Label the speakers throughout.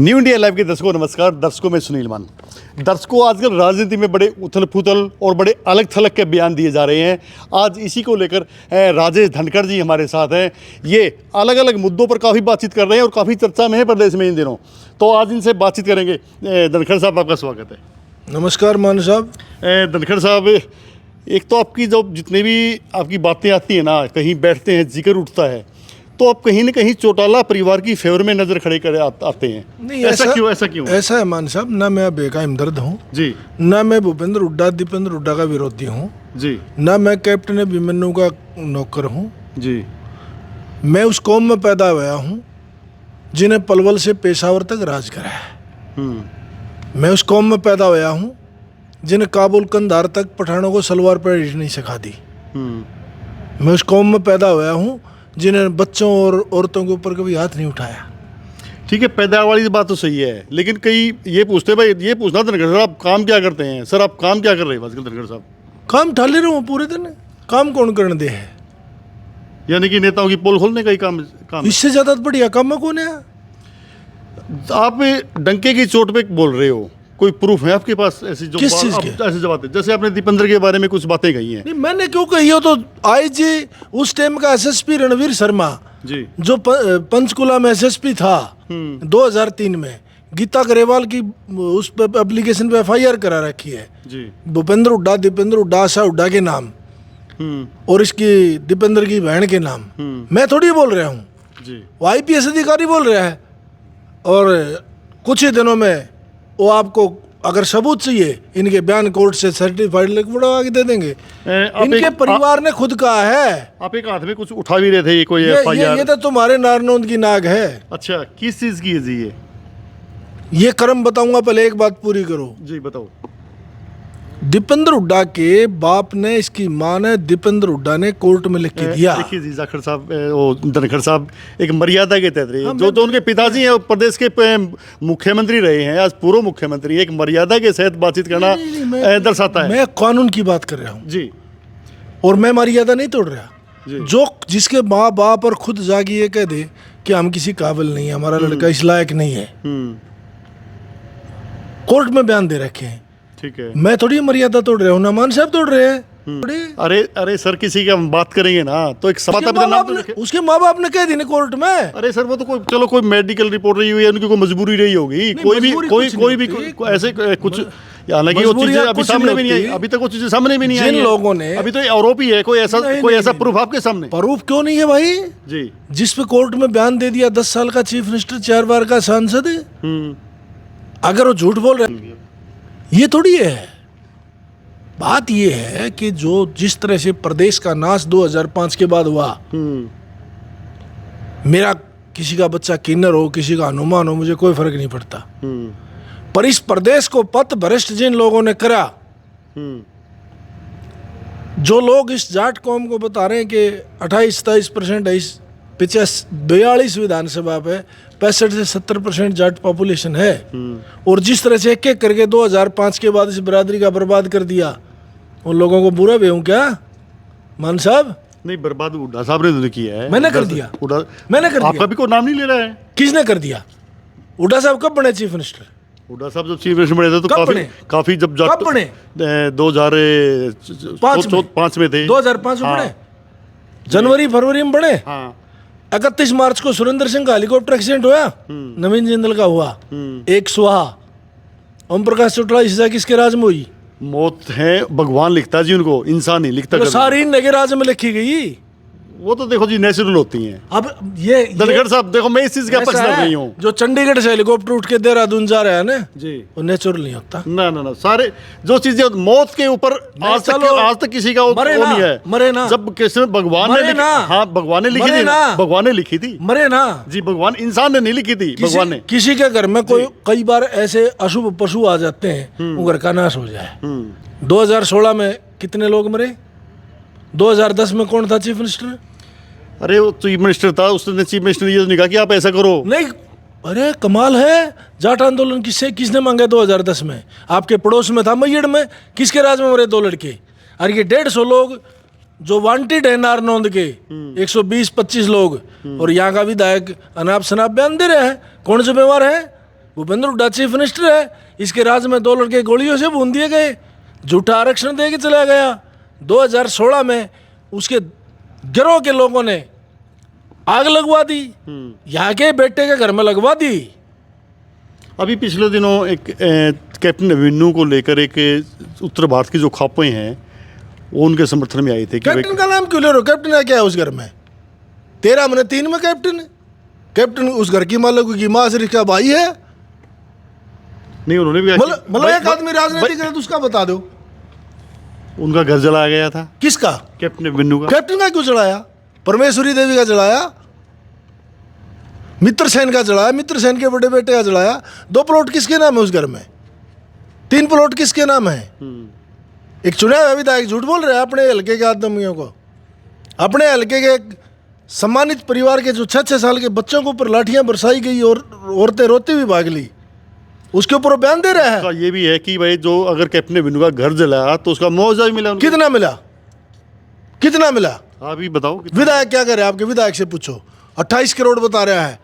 Speaker 1: New India live के दर्शकों नमस्कार। दर्शकों में सुनील मान। दर्शकों, आजकल राजनीति में बड़े उथल पुथल और बड़े अलग थलग के बयान दिए जा रहे हैं। आज इसी को लेकर राजेश धनखड़ जी हमारे साथ हैं। ये अलग अलग मुद्दों पर काफ़ी बातचीत कर रहे हैं और काफ़ी चर्चा में है प्रदेश में इन दिनों। तो आज इनसे बातचीत करेंगे। धनखड़ साहब, आपका स्वागत है।
Speaker 2: नमस्कार मान साहब।
Speaker 1: धनखड़ साहब, एक तो आपकी जो जितनी भी आपकी बातें आती हैं ना, कहीं बैठते हैं जिक्र उठता है, तो आप कहीं न कहीं चौटाला परिवार की फेवर में नजर खड़े कर आते हैं।
Speaker 2: नहीं,
Speaker 1: ऐसा क्यों?
Speaker 2: ऐसा है मान साहब, ना मैं बेका हमदर्द हूँ
Speaker 1: जी,
Speaker 2: ना मैं भूपेंद्र हुड्डा दीपेंद्र हुड्डा का विरोधी हूँ
Speaker 1: जी,
Speaker 2: ना मैं कैप्टन अभिमन्यु का नौकर हूँ।
Speaker 1: जी,
Speaker 2: मैं उस कौम में पैदा हुआ हूँ जिन्हें पलवल से पेशावर तक राज करा है। मैं उस कौम में पैदा हुआ हूँ जिन्हें काबुल कंधार तक पठानों को सलवार पर नहीं सिखा दी। मैं उस कौम में पैदा हुआ हूँ जिन्हें बच्चों और औरतों के ऊपर कभी हाथ नहीं उठाया।
Speaker 1: ठीक है, पैदा वाली बात तो सही है, लेकिन कई ये पूछते भाई, ये पूछना धनखड़ साहब, आप काम क्या करते हैं? सर, आप काम क्या कर रहे हैं आजकल धनखड़ साहब?
Speaker 2: काम ठाले रहा हूँ पूरे दिन। काम कौन करने दे है?
Speaker 1: यानी कि नेताओं की पोल खोलने का ही काम है।
Speaker 2: इससे ज्यादा बढ़िया काम कौन है?
Speaker 1: आप डंके की चोट पे बोल रहे हो, कोई प्रूफ है आपके पास ऐसी जो
Speaker 2: किस चीज़ के?
Speaker 1: ऐसी जो बातें, जैसे आपने दीपेंद्र के बारे में कुछ बातें कही हैं।
Speaker 2: नहीं, मैंने क्यों कही हो? तो आईजी उस टाइम का एसएसपी रणवीर शर्मा
Speaker 1: जी,
Speaker 2: जो पंचकुला में एसएसपी था 2003 में, गीता गरेवाल की उस एप्लीकेशन पे एफआईआर करा रखी है
Speaker 1: जी,
Speaker 2: भूपेंद्र हुड्डा दीपेंद्र हुड्डा आशा हुड्डा के नाम और इसकी दीपेंद्र की बहन के नाम। मैं थोड़ी बोल रहा हूँ,
Speaker 1: जी,
Speaker 2: वो आईपीएस अधिकारी बोल रहा है। और कुछ ही दिनों में वो आपको अगर सबूत चाहिए, इनके बयान कोर्ट से सर्टिफाइड लिखवा आगे दे देंगे। इनके परिवार ने खुद कहा है।
Speaker 1: आप एक हाथ में कुछ उठा भी रहे थे, ये कोई
Speaker 2: ये तो तुम्हारे नारनौंद की नाग है।
Speaker 1: अच्छा, किस चीज की है जी
Speaker 2: ये कर्म बताऊंगा, पहले एक बात पूरी करो।
Speaker 1: जी, बताओ।
Speaker 2: दीपेंद्र हुड्डा के बाप ने, इसकी मां ने, दीपेंद्र हुड्डा ने कोर्ट में लिख के दिया।
Speaker 1: देखिए जी जाखड़ साहब, वो धनखड़ साहब, एक मर्यादा के तहत रहे, जो उनके पिताजी हैं प्रदेश के मुख्यमंत्री रहे हैं, आज पूर्व मुख्यमंत्री, एक मर्यादा के साथ बातचीत करना दर्शाता है।
Speaker 2: मैं कानून की बात कर रहा हूँ
Speaker 1: जी,
Speaker 2: और मैं मर्यादा नहीं तोड़ रहा। जो जिसके माँ बाप और खुद जाके ये कह दे कि हम किसी काबिल नहीं है, हमारा लड़का इस लायक नहीं है, कोर्ट में बयान दे रखे हैं। ठीक है, मैं थोड़ी मर्यादा तोड़ रहा हूँ ना, मान साहब तोड़ रहे हैं।
Speaker 1: अरे सर, किसी की हम बात करेंगे ना तो एक
Speaker 2: उसके माँ बाप ने कह दी ना कोर्ट में।
Speaker 1: अरे सर, वो तो कोई मेडिकल रिपोर्ट रही हुई है, उनकी कोई मजबूरी रही होगी, कोई भी ऐसे कुछ, हालांकि वो चीजें अभी सामने भी नहीं आई, अभी तक वो चीजें सामने भी नहीं आई।
Speaker 2: जिन लोगों ने,
Speaker 1: अभी तो आरोपी है, कोई ऐसा प्रूफ आपके सामने?
Speaker 2: प्रूफ क्यों नहीं है भाई
Speaker 1: जी?
Speaker 2: जिस पे कोर्ट में बयान दे दिया, 10 साल का चीफ मिनिस्टर, 4 बार का सांसद, अगर वो झूठ बोल रहे, ये थोड़ी है। बात ये है कि जो जिस तरह से प्रदेश का नाश 2005 के बाद हुआ, मेरा किसी का बच्चा किन्नर हो, किसी का हनुमान हो, मुझे कोई फर्क नहीं पड़ता। पर इस प्रदेश को पथ भ्रष्ट जिन लोगों ने करा, जो लोग इस जाट कौम को बता रहे हैं कि 28-27% है, इस 42 विधानसभा पे 65 से 70% जाट पॉपुलेशन है, और जिस तरह से एक एक करके 2005 के बाद इस बिरादरी का बर्बाद कर दिया, उन लोगों को बुरा भी हूँ क्या मान साहब?
Speaker 1: नहीं, बर्बाद हुड्डा साहब ने तो किया है।
Speaker 2: मैंने कर दिया। मैंने कर दिया।
Speaker 1: आपका भी कोई नाम नहीं ले रहा है।
Speaker 2: किसने कर दिया? हुड्डा साहब कब बने चीफ मिनिस्टर?
Speaker 1: हुड्डा साहब जब चीफ मिनिस्टर बने थे तो काफी जब
Speaker 2: कब बने?
Speaker 1: 2005 में थे।
Speaker 2: 2005 में बने, जनवरी फरवरी में बने। 31 मार्च को सुरेंद्र सिंह का हेलीकॉप्टर एक्सीडेंट हुआ, नवीन जिंदल का हुआ, एक सुहा। ओम प्रकाश चौटाला इस किसके राज में हुई?
Speaker 1: मौत है भगवान लिखता जी, उनको इंसान नहीं लिखता।
Speaker 2: तो सारी नगे राज में लिखी गई।
Speaker 1: वो तो देखो जी नेचुरल होती हैं।
Speaker 2: अब ये
Speaker 1: धनखड़ साहब देखो, मैं इस चीज का पक्ष कर रही हूँ।
Speaker 2: जो चंडीगढ़ से हेलीकॉप्टर उठ के देहरादून जा रहा है ना
Speaker 1: जी,
Speaker 2: वो नेचुरल नहीं होता।
Speaker 1: ना सारे जो चीजें मौत के ऊपर आज तक किसी का वो नहीं है।
Speaker 2: मरे ना,
Speaker 1: जब किसी भगवान ने, हाँ भगवान ने लिखी थी, भगवान ने लिखी थी।
Speaker 2: मरे ना जी,
Speaker 1: भगवान, इंसान ने नहीं लिखी थी, भगवान ने।
Speaker 2: किसी के घर में कोई कई बार ऐसे अशुभ पशु आ जाते हैं, वो घर का नाश हो जाए। 2016 में कितने लोग मरे? 2010 में कौन था चीफ मिनिस्टर?
Speaker 1: अरे वो चीफ मिनिस्टर था, उसने चीफ मिनिस्टर ये तो नहीं कहा कि आप ऐसा करो।
Speaker 2: नहीं, अरे कमाल है। जाट आंदोलन किसने मांगा 2010 में? आपके पड़ोस में था, मैयड़ में। किसके राज में मरे 2 लड़के? और ये 150 लोग जो वांटेड है नारनौंद के, 120-25 लोग, और यहाँ का विधायक अनाप शनाप बयान दे रहे हैं। कौन जिम्मेवार है? भूपेंद्र हुड्डा चीफ मिनिस्टर है, इसके राज में 2 लड़के गोलियों से भून दिए गए, झूठा आरक्षण दे के चला गया। 2016 में उसके गिरोह के लोगों ने आग लगवा दी, यहाँ के बेटे के घर में लगवा दी।
Speaker 1: अभी पिछले दिनों एक कैप्टन अभिमन्यु को लेकर एक उत्तर भारत की जो खापें हैं वो उनके समर्थन में आई थी कि
Speaker 2: कैप्टन का नाम क्यों ले रहे हो? कैप्टन है क्या है उस घर में? 13 महीने 3 में कैप्टन है। कैप्टन उस घर की मालिक की माँ से का भाई है।
Speaker 1: नहीं, उन्होंने भी
Speaker 2: मतलब एक आदमी राजनीति करे तो उसका बता दो।
Speaker 1: उनका घर जलाया गया था।
Speaker 2: किसका?
Speaker 1: कैप्टन अभिमन्यु का।
Speaker 2: कैप्टन का क्यों जलाया? परमेश्वरी देवी का जलाया, मित्र सेन का जलाया, मित्र सेन के बड़े बेटे का जलाया। 2 प्लॉट किसके नाम है उस घर में? 3 प्लॉट किसके नाम है? एक चुना हुआ विधायक झूठ बोल रहे हैं अपने हल्के के आदमियों को। अपने हल्के के सम्मानित परिवार के जो 6-6 साल के बच्चों के ऊपर लाठियां बरसाई गई और औरतें रोती हुई भाग ली, उसके ऊपर बयान दे रहा है।
Speaker 1: ये भी है कि भाई जो अगर कैप्टन अभिमन्यु का घर जलाया तो उसका मुआवजा भी मिला उनको।
Speaker 2: कितना मिला? कितना मिला?
Speaker 1: आप ही बताओ।
Speaker 2: विधायक क्या करे? आपके विधायक से पूछो। 28 करोड़ बता रहा है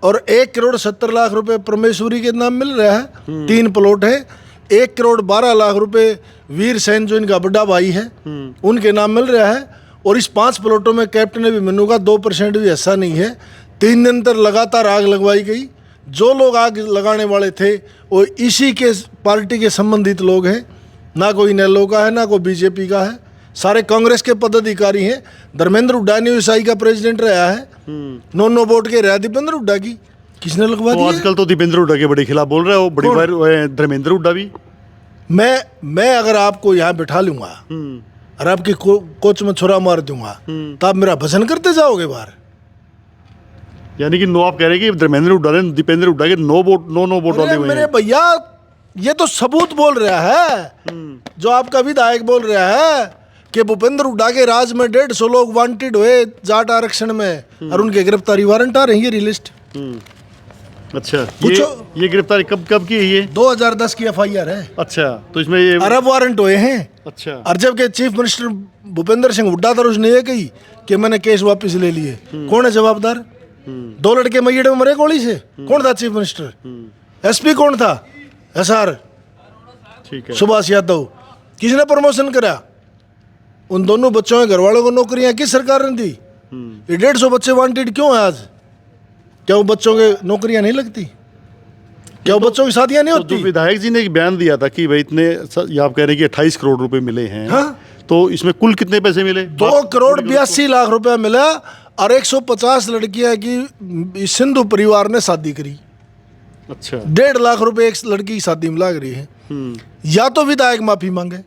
Speaker 2: और 1 करोड़ 70 लाख रुपए परमेश्वरी के नाम मिल रहा है। 3 प्लॉट है। 1 करोड़ 12 लाख रुपए वीर सेन जो इनका बड़ा भाई है उनके नाम मिल रहा है। और इस 5 प्लॉटों में कैप्टन अभिमन्यु का 2% भी हिस्सा नहीं है। 3 दिन तक लगातार आग लगवाई गई। जो लोग आग लगाने वाले थे वो इसी के पार्टी के संबंधित लोग हैं, ना कोई नेलो का है ना कोई बीजेपी का है, सारे कांग्रेस के पदाधिकारी हैं। धर्मेंद्र हुड्डा ने यूएसआई का प्रेसिडेंट रहा है, नो वोट के रहा दीपेंद्र हुड्डा की, किसने लगवा दिया?
Speaker 1: आजकल तो दीपेंद्र हुड्डा के बड़े खिलाफ बोल रहे हो, बड़ी बार धर्मेंद्र हुड्डा भी।
Speaker 2: मैं अगर आपको यहाँ बैठा लूंगा और आपकी कोच में छुरा मार दूंगा तो आप मेरा भजन करते जाओगे बाहर?
Speaker 1: यानी कि नो, आप कह रहे हैं कि धर्मेंद्र हुड्डा ने दीपेंद्र हुड्डा के नो वोट डाले हुए हैं।
Speaker 2: मेरे भैया ये तो सबूत बोल रहा है जो आपका विधायक बोल रहा है कि भूपेंद्र हुड्डा के राज में 150 लोग वांटेड हुए जाट आरक्षण में और उनके गिरफ्तारी वारंट आ रही है, रिलिस्ट।
Speaker 1: अच्छा,
Speaker 2: पूछो
Speaker 1: ये गिरफ्तारी कब की है? ये
Speaker 2: 2010 की FIR है।
Speaker 1: अच्छा, तो इसमें ये
Speaker 2: अरब वारंट हुए हैं।
Speaker 1: अच्छा,
Speaker 2: और जबकि चीफ मिनिस्टर भूपेंद्र सिंह हुड्डा था, उसने ये कही कि मैंने केस वापस ले लिए। कौन है जवाबदार? 2 लड़के मैयड़ में मरे गोली से। कौन था चीफ मिनिस्टर? SP कौन था? SR,
Speaker 1: ठीक है,
Speaker 2: सुभाष यादव। किसने प्रमोशन करा? उन दोनों बच्चों के घर वालों को नौकरियां किस सरकार ने दी? ये 150 बच्चे वांटेड क्यों है आज? क्या वो बच्चों के नौकरियां नहीं लगती? क्या वो बच्चों की शादियां नहीं होती?
Speaker 1: तो विधायक जी ने एक बयान दिया था कि भाई इतने, ये आप कह रहे हैं कि 28 करोड़ रुपए मिले हैं।
Speaker 2: हाँ?
Speaker 1: तो इसमें कुल कितने पैसे मिले?
Speaker 2: 2 करोड़ 82 लाख रुपया मिला और 150 लड़कियां की सिंधु परिवार ने शादी करी।
Speaker 1: अच्छा,
Speaker 2: 1.5 लाख रुपए एक लड़की की शादी में लग रही है। या तो विधायक माफी मांगे,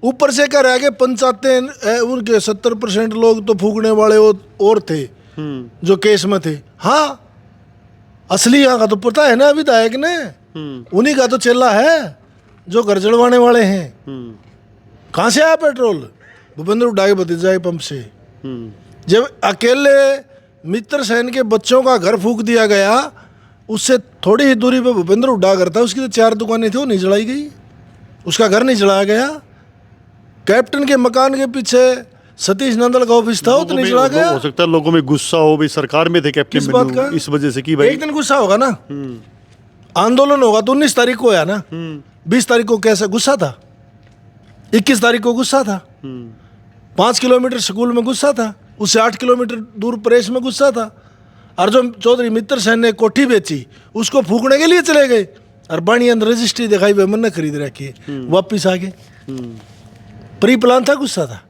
Speaker 2: ऊपर से कह रहा है कि पंचायतें उनके 70% लोग तो फूकने वाले और थे जो केस में थे। हाँ, असली यहाँ का तो पता है ना विधायक ने, उन्हीं का तो चेला है जो घर जलवाने वाले हैं। कहाँ से आया पेट्रोल? भूपेंद्र हुड्डा के भतीजा के पंप से। जब अकेले मित्र सेन के बच्चों का घर फूक दिया गया, उससे थोड़ी ही दूरी पे भूपेंद्र हुड्डा घर था, उसकी तो 4 दुकानें थी, वो नहीं जलाई गई, उसका घर नहीं जलाया गया। कैप्टन के मकान के पीछे सतीश नंदल का ऑफिस था, वो तो नहीं जला गया।
Speaker 1: हो सकता है लोगों में गुस्सा हो, भाई सरकार में थे कैप्टन अभिमन्यु, इस वजह से कि भाई
Speaker 2: एक दिन गुस्सा होगा ना, आंदोलन होगा तो 19 तारीख को आया ना, 20 तारीख को कैसे गुस्सा था, 21 तारीख को गुस्सा था, 5 किलोमीटर स्कूल में गुस्सा था, उससे 8 किलोमीटर दूर प्रेस में गुस्सा था। और जो चौधरी मित्र सेन ने कोठी बेची उसको फूकने के लिए चले गए और बाणी अंदर रजिस्ट्री दिखाई वे मन खरीद रखी है, वापिस आ गए। प्री प्लान था, गुस्सा था?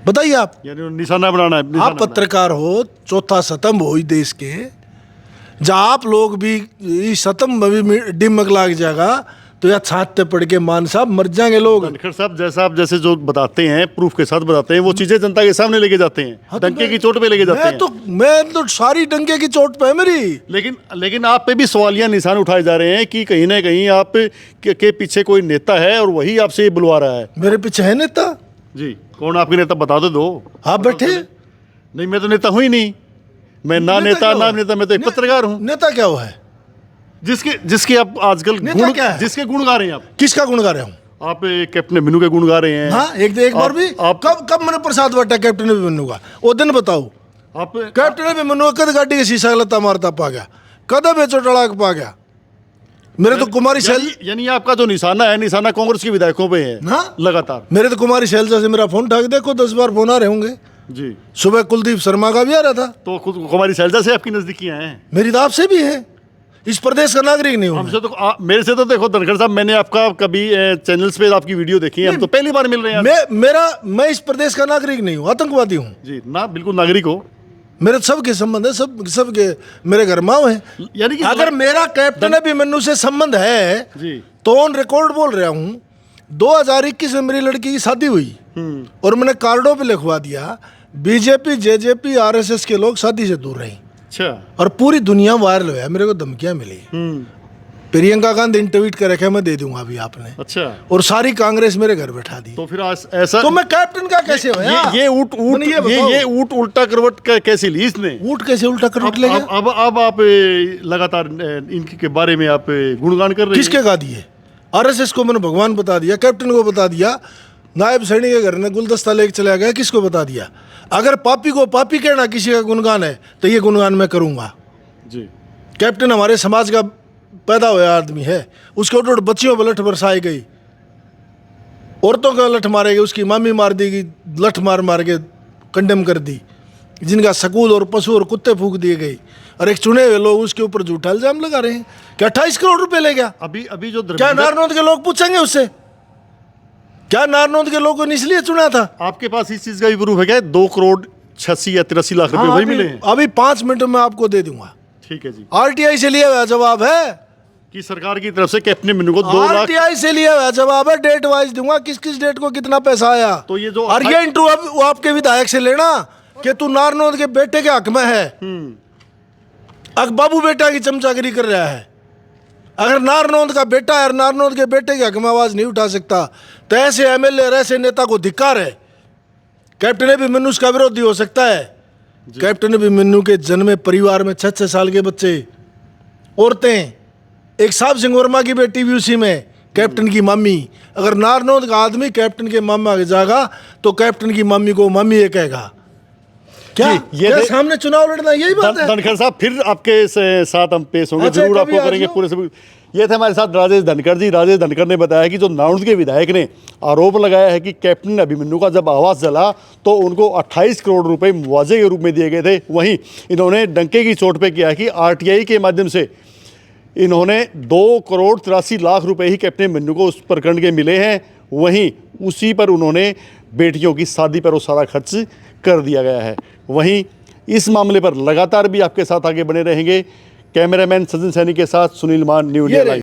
Speaker 2: बताइए आप।
Speaker 1: यानी निशाना बनाना है।
Speaker 2: आप पत्रकार हो, चौथा स्तंभ हो इस देश के, जहाँ आप लोग भी इस स्तंभ में भी डिमक लाग जाएगा तो या छाते पड़ के मान साहब मर जाएंगे लोग।
Speaker 1: धनखड़ साहब जैसा आप जैसे जो बताते हैं, प्रूफ के साथ बताते हैं, वो चीजें जनता के सामने लेके जाते हैं।
Speaker 2: हाँ, तो
Speaker 1: डंके की चोट पे लेके जाते हैं।
Speaker 2: मैं तो सारी डंके की चोट पे है मेरी।
Speaker 1: लेकिन आप पे भी सवालिया निशान उठाए जा रहे हैं कि कहीं ना कहीं आप के पीछे कोई नेता है और वही आपसे ये बुलवा रहा है।
Speaker 2: मेरे पीछे है नेता
Speaker 1: जी? कौन आपके नेता? बता दो।
Speaker 2: आप बैठे।
Speaker 1: नहीं, मैं तो नेता हूँ ही नहीं। मैं ना नेता, मैं तो एक पत्रकार हूँ।
Speaker 2: नेता क्या हुआ है?
Speaker 1: जिसके आप आजकल जिसके गुण गा रहे हैं आप।
Speaker 2: किसका गुण गा रहे हूँ?
Speaker 1: आप कैप्टन अभिमन्यु के गुण गा रहे हैं।
Speaker 2: हाँ, एक बार भी। कब मैंने प्रसाद बांटा कैप्टन अभिमन्यु का? वो दिन बताओ।
Speaker 1: आप
Speaker 2: कैप्टन अभिमन्यु कद गाड़ी के शीशा लता मारता पा गया, कद बेचो टड़ाक पा गया, मेरे तो कुमारी शैल
Speaker 1: यानी आपका जो निशाना है, निशाना कांग्रेस के विधायकों पे है
Speaker 2: हाँ
Speaker 1: लगातार।
Speaker 2: मेरे तो कुमारी शैलजा से मेरा फोन ठाक देखो 10 बार फोन आ रहे होंगे
Speaker 1: जी।
Speaker 2: सुबह कुलदीप शर्मा का भी आ रहा था।
Speaker 1: तो खुद कुमारी शैलजा से आपकी नजदीकियां हैं?
Speaker 2: मेरी तो आपसे भी है, इस प्रदेश का नागरिक नहीं हूं मैं।
Speaker 1: हमसे तो मेरे से तो देखो धनखड़ साहब, मैंने आपका कभी चैनल्स पे आपकी वीडियो देखी है, हम तो पहली बार मिल रहे हैं।
Speaker 2: मैं इस प्रदेश का नागरिक नहीं हूँ, आतंकवादी हूँ
Speaker 1: जी ना, बिल्कुल नागरिक हो।
Speaker 2: मेरे सबके संबंध है, सबके मेरे घर माओ है।
Speaker 1: यानी कि
Speaker 2: अगर मेरा कैप्टन अभिमन्यु से संबंध है
Speaker 1: जी
Speaker 2: तो ऑन रिकॉर्ड बोल रहा हूँ, 2021 में मेरी लड़की की शादी हुई और मैंने कार्डों पे लिखवा दिया बीजेपी जेजेपी आरएसएस के लोग शादी से दूर रहीं।
Speaker 1: अच्छा।
Speaker 2: और पूरी दुनिया वायरल हुआ, मेरे को धमकियां मिली। प्रियंका गांधी ने ट्वीट कर रखा, मैं दे दूंगा अभी आपने।
Speaker 1: अच्छा।
Speaker 2: और सारी कांग्रेस मेरे घर बैठा दी।
Speaker 1: तो फिर आज ऐसा
Speaker 2: तो मैं कैप्टन का कैसे हो?
Speaker 1: ये ऊट उल्टा करवट कैसे ली इसने?
Speaker 2: ऊट कैसे उल्टा करवट ले गया?
Speaker 1: अब आप लगातार इनके के बारे में आप गुणगान कर रहे हैं।
Speaker 2: किसके गा दिए? आरएसएस को मैंने भगवान बता दिया, कैप्टन को बता दिया, नायब सैनी के घर में गुलदस्ता लेके चला गया, किसको बता दिया? अगर पापी को पापी कहना किसी का गुणगान है तो ये गुणगान मैं करूंगा
Speaker 1: जी।
Speaker 2: कैप्टन हमारे समाज का पैदा हुआ आदमी है, उसके उठ बच्चियों पर लठ बरसाई गई, औरतों का लठ मारे गए, उसकी मामी मार दी गई, लठ मार के कंडेम कर दी, जिनका सकूल और पशु और कुत्ते फूंक दिए गए, और एक चुने हुए लोग उसके ऊपर झूठा इल्जाम लगा रहे हैं कि 28 करोड़ रुपए ले गया।
Speaker 1: अभी जो
Speaker 2: क्या नारनौंद के लोग पूछेंगे उससे? क्या नारनौंद के लोगों ने इसलिए चुना था?
Speaker 1: आपके पास इस चीज का भी प्रूफ है क्या? 2 करोड़ 86 या 83 लाख रुपए वही मिले हैं?
Speaker 2: अभी 5 मिनट में आपको दे दूंगा।
Speaker 1: ठीक है जी।
Speaker 2: आरटीआई से लिया हुआ जवाब है
Speaker 1: कि सरकार की तरफ से कैप्टन अभिमन्यु को 2 लाख।
Speaker 2: आरटीआई से लिया हुआ जवाब है, डेट वाइज दूंगा, किस किस डेट को कितना पैसा आया।
Speaker 1: तो ये जो
Speaker 2: और ये इंटरव्यू आपके विधायक से लेना कि तू नारनौंद के बेटे के हक में है, बाबू बेटा की चमचागिरी कर रहा है। अगर नारनौंद का बेटा है और नारनौंद के बेटे के हक में आवाज नहीं उठा सकता तो ऐसे एमएलए और ऐसे नेता को धिक्कार है। कैप्टन अभिमन्यु उसका विरोधी हो सकता है। कैप्टन अभिमन्यु के जन्मे परिवार में 6-6 साल के बच्चे, औरतें, एक साहब सिंह वर्मा की बेटी भी उसी में, कैप्टन की मम्मी। अगर नारनौंद का आदमी कैप्टन के मामा के जाएगा तो कैप्टन की मम्मी को मम्मी ये कहेगा क्या? ये सामने चुनाव लड़ना यही बात है?
Speaker 1: धनखड़ साहब फिर आपके साथ हम पेश होंगे,
Speaker 2: अच्छा,
Speaker 1: जरूर आपको करेंगे पूरे सबूत। ये थे हमारे साथ राजेश धनखड़ जी। राजेश धनखड़ ने बताया कि जो नारनौंद के विधायक ने आरोप लगाया है कि कैप्टन अभिमन्यु का जब आवास जला तो उनको 28 करोड़ रुपए मुआवजे के रूप में दिए गए थे। वहीं इन्होंने डंके की चोट पे किया कि आरटीआई के माध्यम से इन्होंने 2 करोड़ 83 लाख रुपए ही कैप्टन अभिमन्यु को उस प्रकरण के मिले हैं। वहीं उसी पर उन्होंने बेटियों की शादी पर वो सारा खर्च कर दिया गया है। वहीं इस मामले पर लगातार भी आपके साथ आगे बने रहेंगे। कैमरामैन सचिन सैनी के साथ सुनील मान, न्यू इंडिया लाइव।